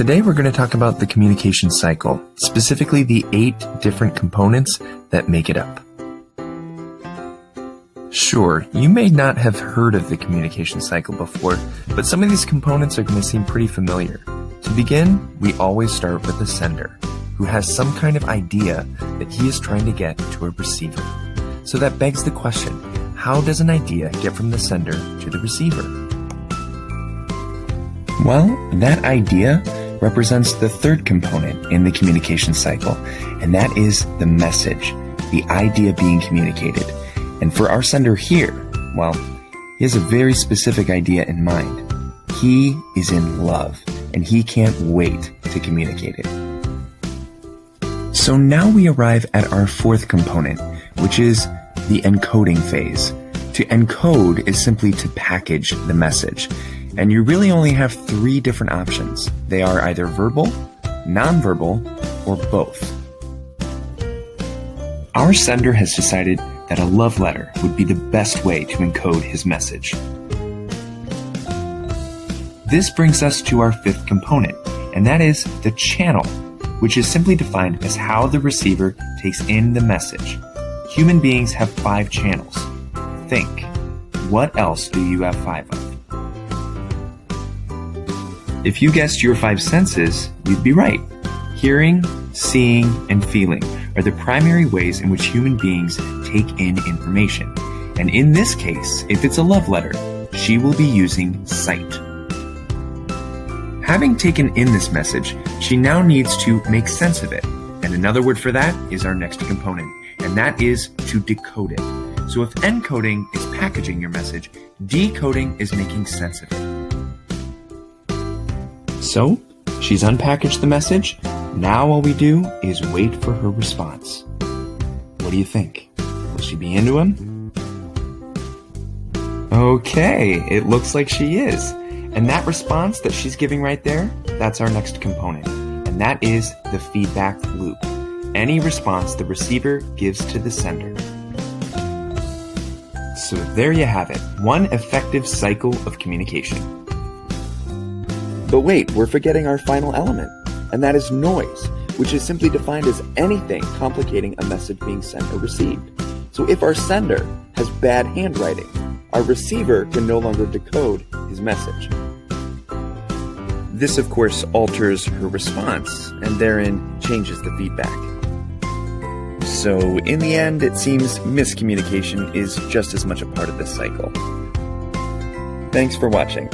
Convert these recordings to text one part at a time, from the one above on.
Today we're going to talk about the communication cycle, specifically the 8 different components that make it up. Sure, you may not have heard of the communication cycle before, but some of these components are going to seem pretty familiar. To begin, we always start with the sender, who has some kind of idea that he is trying to get to a receiver. So that begs the question, how does an idea get from the sender to the receiver? Well, that idea represents the third component in the communication cycle, and that is the message, the idea being communicated. And for our sender here, well, he has a very specific idea in mind. He is in love, and he can't wait to communicate it. So now we arrive at our fourth component, which is the encoding phase. To encode is simply to package the message. And you really only have 3 different options. They are either verbal, nonverbal, or both. Our sender has decided that a love letter would be the best way to encode his message. This brings us to our 5th component, and that is the channel, which is simply defined as how the receiver takes in the message. Human beings have 5 channels. Think, what else do you have 5 of? If you guessed your 5 senses, you'd be right. Hearing, seeing, and feeling are the primary ways in which human beings take in information. And in this case, if it's a love letter, she will be using sight. Having taken in this message, she now needs to make sense of it. And another word for that is our next component, and that is to decode it. So if encoding is packaging your message, decoding is making sense of it. So, she's unpackaged the message. Now all we do is wait for her response. What do you think? Will she be into him? Okay, it looks like she is. And that response that she's giving right there, that's our next component. And that is the feedback loop. Any response the receiver gives to the sender. So there you have it, one effective cycle of communication. But wait, we're forgetting our final element, and that is noise, which is simply defined as anything complicating a message being sent or received. So if our sender has bad handwriting, our receiver can no longer decode his message. This, of course, alters her response, and therein changes the feedback. So in the end, it seems miscommunication is just as much a part of this cycle. Thanks for watching.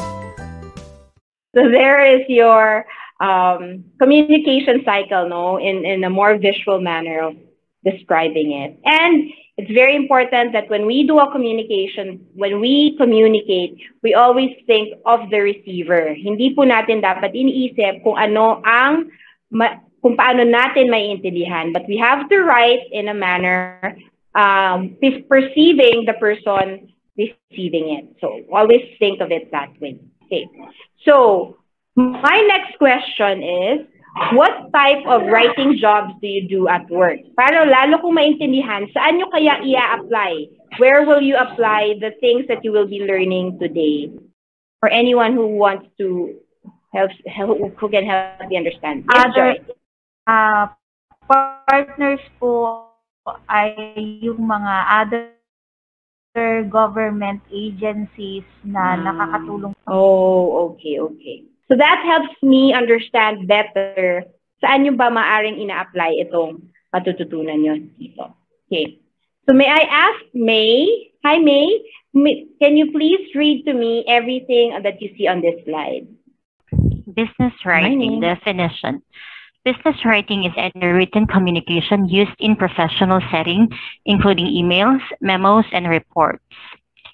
So there is your communication cycle, no, in a more visual manner of describing it. And it's very important that when we do a communication, when we communicate, we always think of the receiver. Hindi po natin dapat iniisip kung paano natin maiintindihan. But we have to write in a manner perceiving the person receiving it. So always think of it that way. Okay. So my next question is, what type of writing jobs do you do at work? Para lalo kong maintindihan, saan nyo kaya i-apply? Where will you apply the things that you will be learning today? For anyone who wants to who can help me understand. Yes, partners po ay yung mga other government agencies na nakakatulong. Oh, okay. So that helps me understand better saan nyo ba maaring ina-apply itong matututunan nyo dito. Okay. So may I ask May? Hi, May. Can you please read to me everything that you see on this slide? Business writing definition. Business writing is any written communication used in professional setting, including emails, memos, and reports.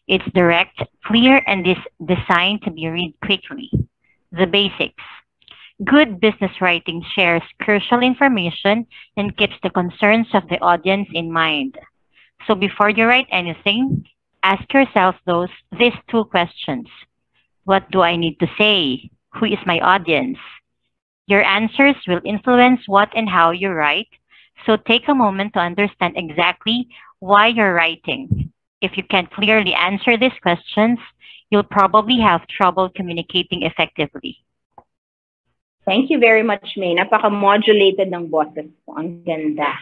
It's direct, clear, and is designed to be read quickly. The basics. Good business writing shares crucial information and keeps the concerns of the audience in mind. So before you write anything, ask yourself these 2 questions. What do I need to say? Who is my audience? Your answers will influence what and how you write, so take a moment to understand exactly why you're writing. If you can't clearly answer these questions, you'll probably have trouble communicating effectively. Thank you very much, May. Napaka-modulated ng boses mo. Ang ganda.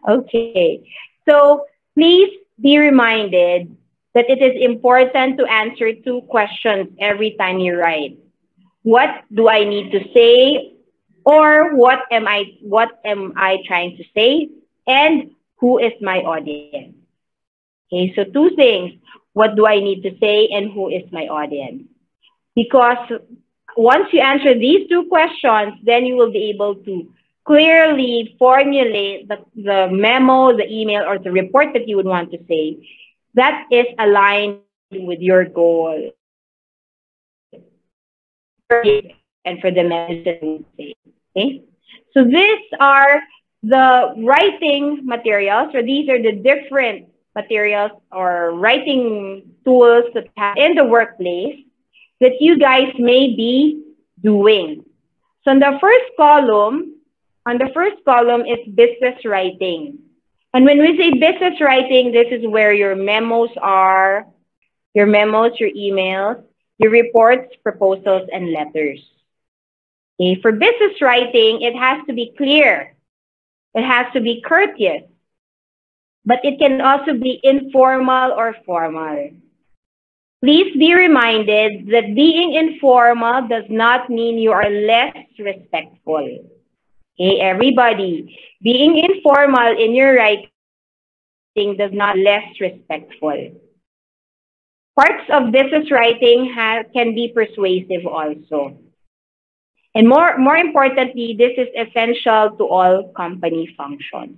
Okay. So, please be reminded that it is important to answer 2 questions every time you write. What do I need to say? Or what am I trying to say? And who is my audience? Okay, so 2 things. What do I need to say and who is my audience? Because once you answer these 2 questions, then you will be able to clearly formulate the memo, the email, or the report that you would want to say that is aligned with your goal and for the message that you say. Okay? So these are the writing materials, or these are the different materials or writing tools that have in the workplace that you guys may be doing. So on the first column is business writing. And when we say business writing, this is where your memos are, your emails, your reports, proposals, and letters. Okay, for business writing, it has to be clear. It has to be courteous. But it can also be informal or formal. Please be reminded that being informal does not mean you are less respectful. Okay, everybody, being informal in your writing does not less respectful. Parts of business writing can be persuasive also. And more importantly, this is essential to all company functions.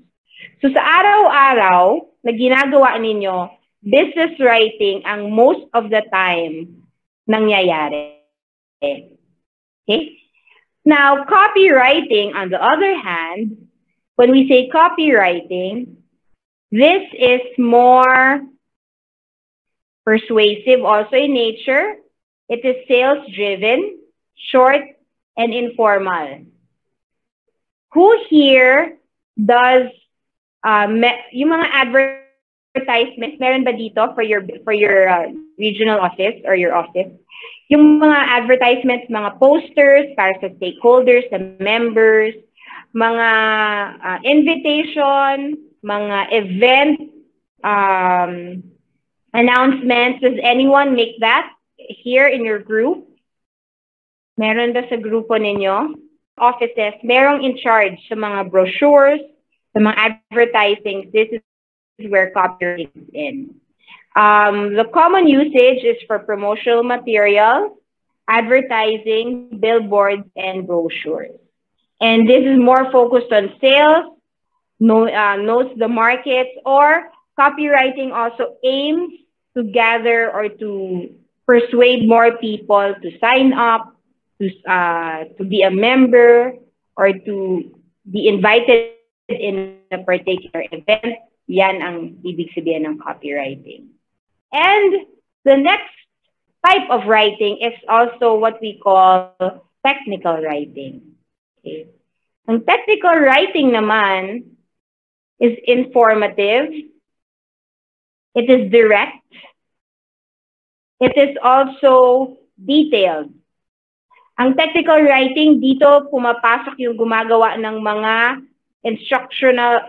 So sa araw-araw na ginagawa ninyo, business writing ang most of the time nangyayari. Okay? Now, copywriting, on the other hand, when we say copywriting, this is more persuasive also in nature. It is sales-driven, short, and informal. Who here does yung mga advertisements? Meron ba dito for your regional office or your office? Yung mga advertisements, mga posters para sa stakeholders, sa members, mga invitation, mga event announcements. Does anyone make that here in your group? Meron ba sa grupo ninyo? Offices, merong in charge sa mga brochures, sa mga advertising. This is where copywriting is in. The common usage is for promotional material, advertising, billboards, and brochures. And this is more focused on sales, knows the markets, or copywriting also aims to gather or to persuade more people to sign up, to be a member, or to be invited in a particular event. Yan ang ibig sabihin ng copywriting. And the next type of writing is also what we call technical writing. Okay. Ang technical writing naman is informative. It is direct. It is also detailed. Ang technical writing, dito pumapasok yung gumagawa ng mga instructional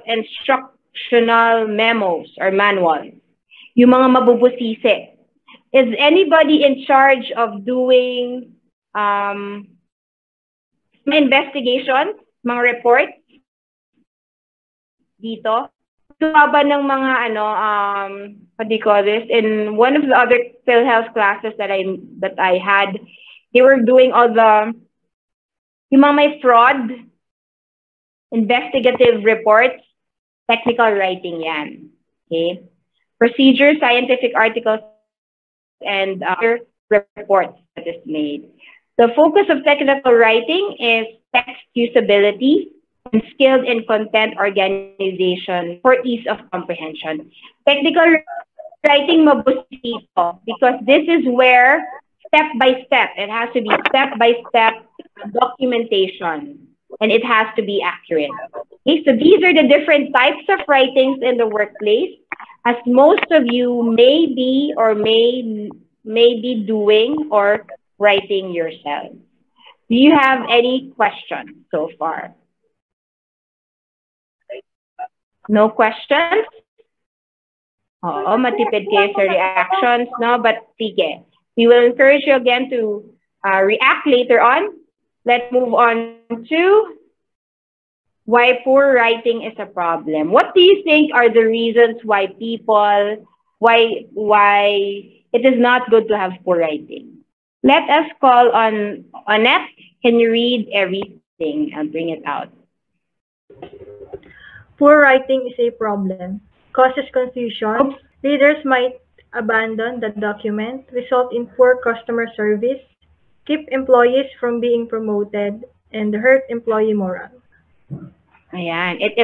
memos or manuals. Yung mga mabubusisi. Is anybody in charge of doing investigation, mga reports dito? Ba ng mga what do you call this? In one of the other PhilHealth classes that I had, they were doing all the yung mga may fraud investigative reports, technical writing yan. Okay? Procedures, scientific articles, and other reports that is made. The focus of technical writing is text usability and skilled in content organization for ease of comprehension. Technical writing mabusito because this is where step by step, it has to be step by step documentation and it has to be accurate. Okay, so these are the different types of writings in the workplace as most of you may be or may be doing or writing yourself. Do you have any questions so far? No questions? Oo, matipid kayo sa reactions, no? But sige, we will encourage you again to react later on. Let's move on to why poor writing is a problem. What do you think are the reasons why why it is not good to have poor writing? Let us call on Annette. Can you read everything and bring it out? Poor writing is a problem, causes confusion. Readers might abandon the document, result in poor customer service, keep employees from being promoted, and hurt employee morale. Ayan, it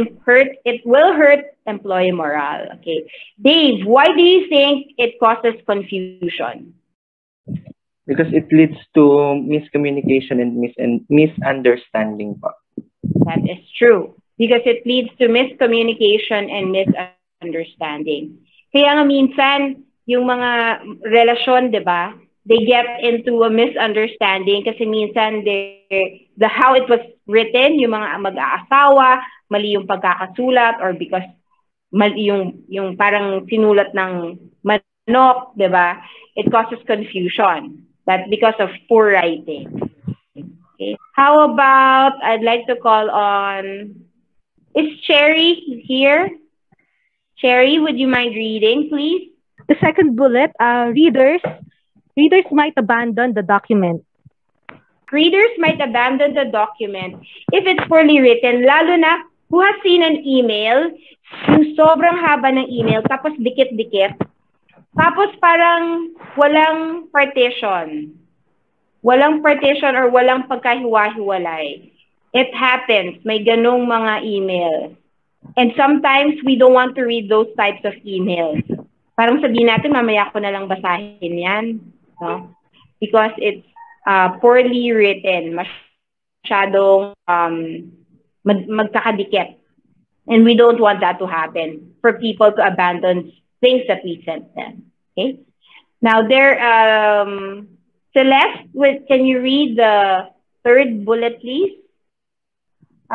will hurt employee morale. Okay. Dave, why do you think it causes confusion? Because it leads to miscommunication and misunderstanding. That is true. Because it leads to miscommunication and misunderstanding. Kaya nga minsan, yung mga relasyon, di ba, they get into a misunderstanding kasi minsan the how it was written, yung mga mag-aasawa, mali yung pagkakasulat or because mali yung parang sinulat ng manok, di ba? It causes confusion. That's because of poor writing. Okay. How about, I'd like to call on, is Cherry here? Cherry, would you mind reading, please? The second bullet, readers might abandon the document. Readers might abandon the document if it's poorly written, lalo na who has seen an email, yung sobrang haba ng email, tapos dikit-dikit, tapos parang walang partition. Walang partition or walang pagkahiwa-hiwalay. It happens. May ganong mga emails. And sometimes we don't want to read those types of emails. Parang sabihin natin, mamaya ko na lang basahin yan. No? Because it's poorly written. Masyadong magkakadikit. And we don't want that to happen for people to abandon things that we sent them. Okay? Now, Celeste, can you read the third bullet, please?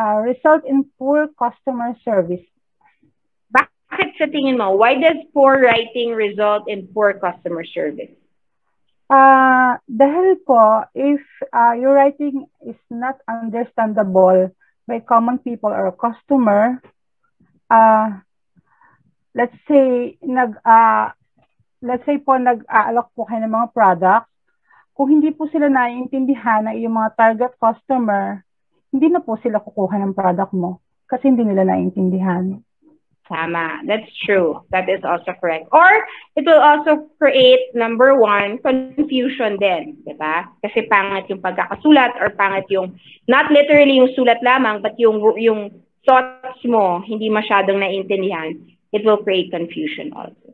Result in poor customer service. Bakit sa tingin mo? Why does poor writing result in poor customer service? Dahil po, if your writing is not understandable by common people or customer, let's say nag-aalok po kayo ng mga products, kung hindi po sila naiintindihan na yung mga target customer, hindi na po sila kukuha ng product mo kasi hindi nila naiintindihan. Tama. That's true. That is also correct. Or it will also create, number one, confusion din. Diba? Kasi pangit yung pagkakasulat or pangit yung, not literally yung sulat lamang, but yung thoughts mo, hindi masyadong naiintindihan. It will create confusion also.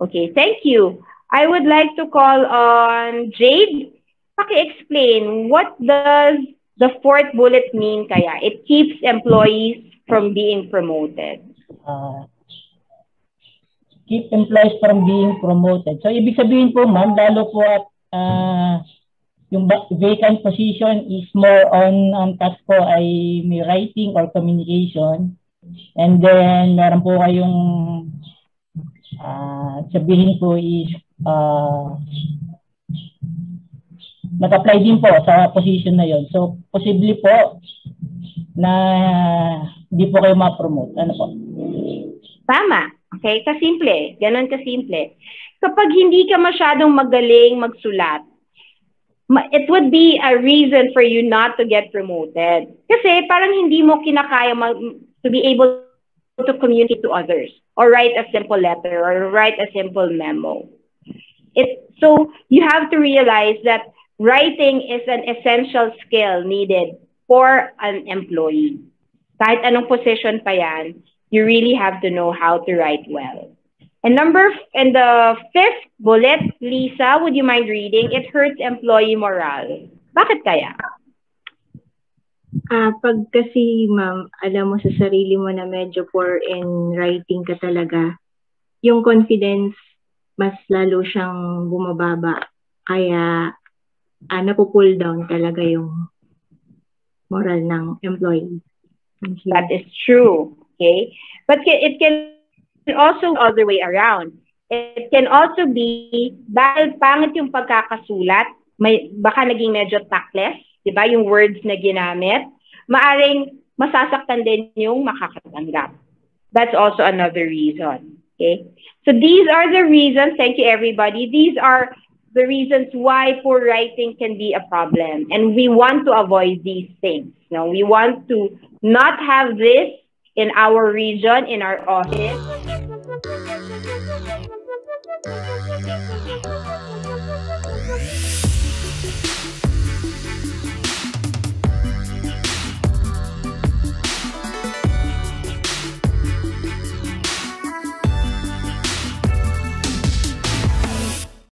Okay, thank you. I would like to call on Jade. Paki-explain, what does the fourth bullet mean kaya? It keeps employees from being promoted. Keep employees from being promoted. So, ibig sabihin po, ma'am, lalo po at yung vacant position is more on task po ay may writing or communication. And then, meron po kayong sabihin po is nag-apply din po sa position na yon. So, posible po na hindi po kayo ma-promote. Ano po? Tama. Okay? Kasimple. Ganon kasimple. Kapag hindi ka masyadong magaling magsulat, it would be a reason for you not to get promoted. Kasi parang hindi mo kinakaya to be able to communicate to others or write a simple letter or write a simple memo. So you have to realize that writing is an essential skill needed for an employee. Kahit anong position pa yan, you really have to know how to write well. And the fifth bullet, Lisa, would you mind reading? It hurts employee morale. Bakit kaya? Pag kasi, ma'am, alam mo sa sarili mo na medyo poor in writing ka talaga, yung confidence, mas lalo siyang bumababa. Kaya, napupull down talaga yung moral ng employee. That is true. Okay? But it can also the other way around. It can also be dahil pangit yung pagkakasulat, baka naging medyo tactless, di ba? Yung words na ginamit, maaring masasaktan din yung makakatanggap. That's also another reason. Okay? So these are the reasons, thank you everybody, these are the reasons why poor writing can be a problem. And we want to avoid these things. No? We want to not have this in our region, in our office.